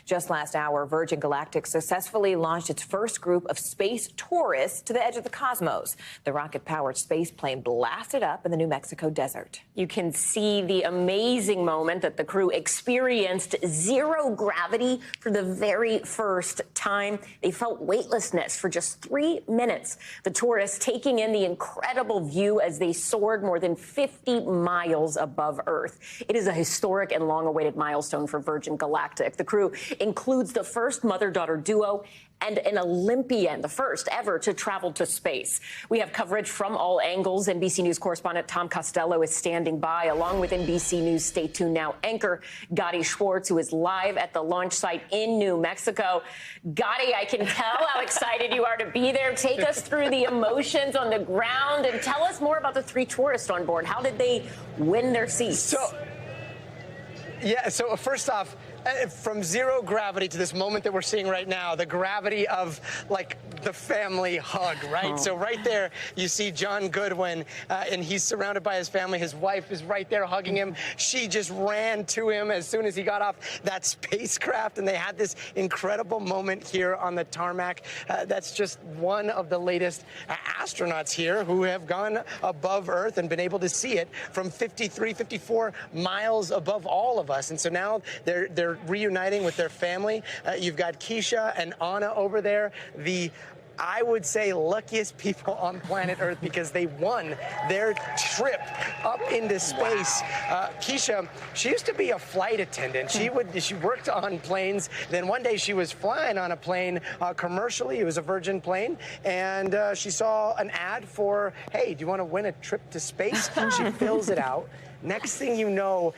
Just last hour, Virgin Galactic successfully launched its first group of space tourists to the edge of the cosmos. The rocket-powered space plane blasted up in the New Mexico desert. You can see the amazing moment that the crew experienced zero gravity for the very first time. They felt weightlessness for just 3 minutes. The tourists taking in the incredible view as they soared more than 50 miles above Earth. It is a historic and long-awaited milestone for Virgin Galactic. The crew includes the first mother-daughter duo and an Olympian, the first ever to travel to space. We have coverage from all angles. NBC News correspondent Tom Costello is standing by, along with NBC News Stay Tuned Now anchor Gadi Schwartz, who is live at the launch site in New Mexico. Gadi, I can tell how excited you are to be there. Take us through the emotions on the ground and tell us more about the 3 tourists on board. How did they win their seats? So first off, from zero gravity to this moment that we're seeing right now, the gravity of, like, the family hug, right? Oh. So right there, you see John Goodwin, and he's surrounded by his family. His wife is right there hugging him. She just ran to him as soon as he got off that spacecraft, and they had this incredible moment here on the tarmac. That's just one of the latest astronauts here who have gone above Earth and been able to see it from 53, 54 miles above all of us. And so now they're reuniting with their family. You've got Keisha and Anna over there, I would say luckiest people on planet Earth, because they won their trip up into space. Wow. Keisha, she used to be a flight attendant. She worked on planes. Then one day she was flying on a plane commercially. It was a Virgin plane, and she saw an ad for, hey, do you want to win a trip to space? She fills it out. Next thing you know,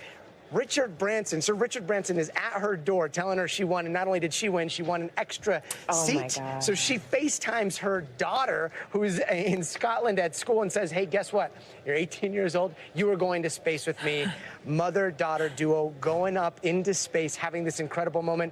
Sir Richard Branson is at her door telling her she won, and not only did she win, she won an extra seat. My God. So she FaceTimes her daughter, who's in Scotland at school, and says, hey, guess what? You're 18 years old. You are going to space with me. Mother-daughter duo going up into space, having this incredible moment.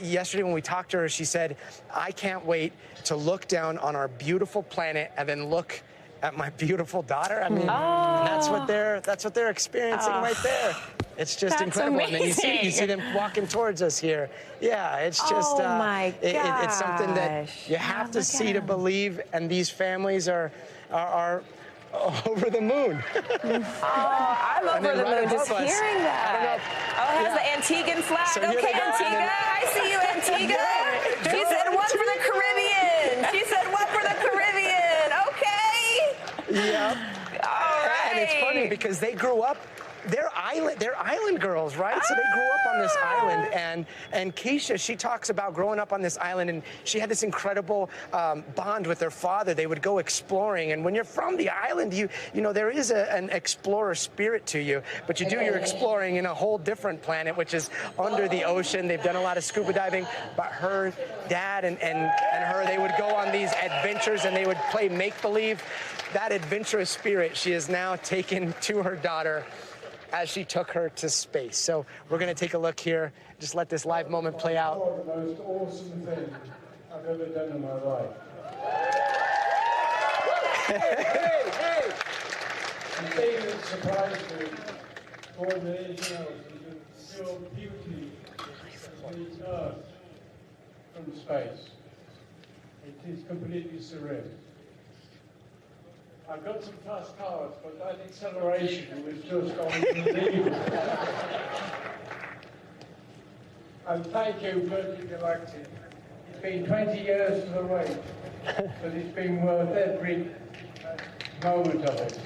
Yesterday when we talked to her, she said, I can't wait to look down on our beautiful planet and then look at my beautiful daughter. I mean, that's what they're experiencing right there. It's just incredible. Amazing. And then you see them walking towards us here. Yeah, it's just it's something that you have to see to believe, and these families are over the moon. I'm over the moon just hearing that. Oh, it has the Antiguan flag. So okay, Antigua. I see you, Antigua. She said one for the Caribbean. She said one for the Caribbean. Okay. Yeah. All right. And it's funny because they grew up. They're island girls, right? So they grew up on this island, and Keisha, she talks about growing up on this island, and she had this incredible bond with her father. They would go exploring, and when you're from the island, you know there is an explorer spirit to you, but you do your exploring in a whole different planet, which is under the ocean. They've done a lot of scuba diving, but her dad and her, they would go on these adventures, and they would play make-believe. That adventurous spirit she has now taken to her daughter as she took her to space. So we're going to take a look here. Just let this live moment play out. The most awesome thing I've ever done in my life. Hey! The thing that surprised me more than anything else is the pure beauty of the Earth from space. It is completely surreal. I've got some fast cars, but that acceleration was just unbelievable. And thank you, Virgin Galactic. It's been 20 years for the wait, but it's been worth every moment of it.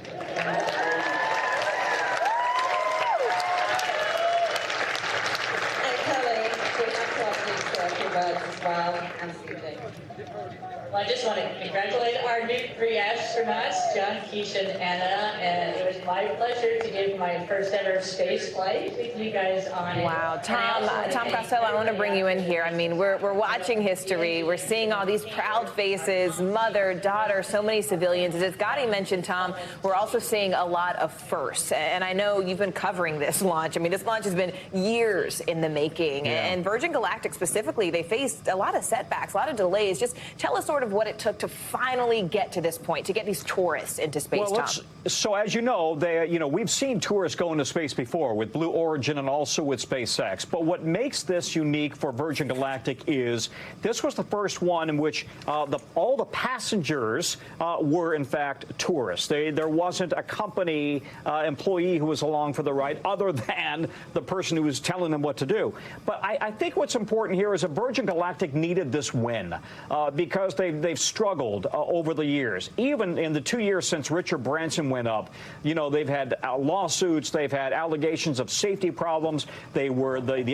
And Kelly, we have to ask you a few words as well, and Susie. Well, I just want to congratulate our new 3 astronauts, John, Keisha, and Anna, and it was my pleasure to give my first ever space flight with you guys on it. Wow, Tom Costello, I want to bring you in here. I mean, we're watching history. We're seeing all these proud faces, mother, daughter, so many civilians. As Gadi mentioned, Tom, we're also seeing a lot of firsts. And I know you've been covering this launch. I mean, this launch has been years in the making. Yeah. And Virgin Galactic specifically, they faced a lot of setbacks, a lot of delays. Just tell us sort of what it took to finally get to this point, to get these tourists into space, Tom. So as you know, we've seen tourists go into space before with Blue Origin and also with SpaceX. But what makes this unique for Virgin Galactic is this was the first one in which all the passengers were, in fact, tourists. There wasn't a company employee who was along for the ride other than the person who was telling them what to do. But I think what's important here is that Virgin Galactic needed this win because they've struggled over the years. Even in the 2 years since Richard Branson went up, they've had lawsuits, they've had allegations of safety problems. The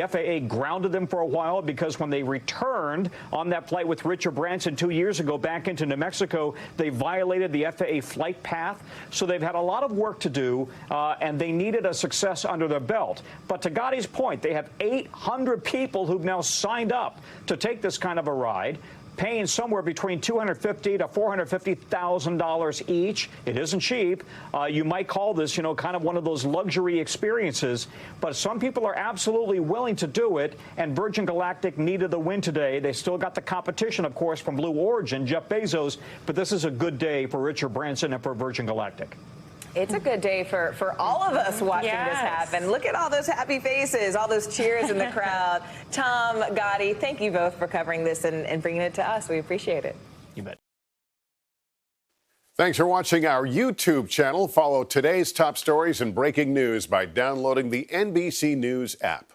FAA grounded them for a while because when they returned on that flight with Richard Branson 2 years ago back into New Mexico, they violated the FAA flight path. So they've had a lot of work to do, and they needed a success under their belt. But to Gadi's point, they have 800 people who've now signed up to take this kind of a ride, paying somewhere between $250,000 to $450,000 each. It isn't cheap. You might call this, kind of one of those luxury experiences, but some people are absolutely willing to do it, and Virgin Galactic needed the win today. They still got the competition, of course, from Blue Origin, Jeff Bezos, but this is a good day for Richard Branson and for Virgin Galactic. It's a good day for all of us watching this happen. Look at all those happy faces, all those cheers in the crowd. Tom, Gadi, thank you both for covering this and bringing it to us. We appreciate it. You bet. Thanks for watching our YouTube channel. Follow today's top stories and breaking news by downloading the NBC News app.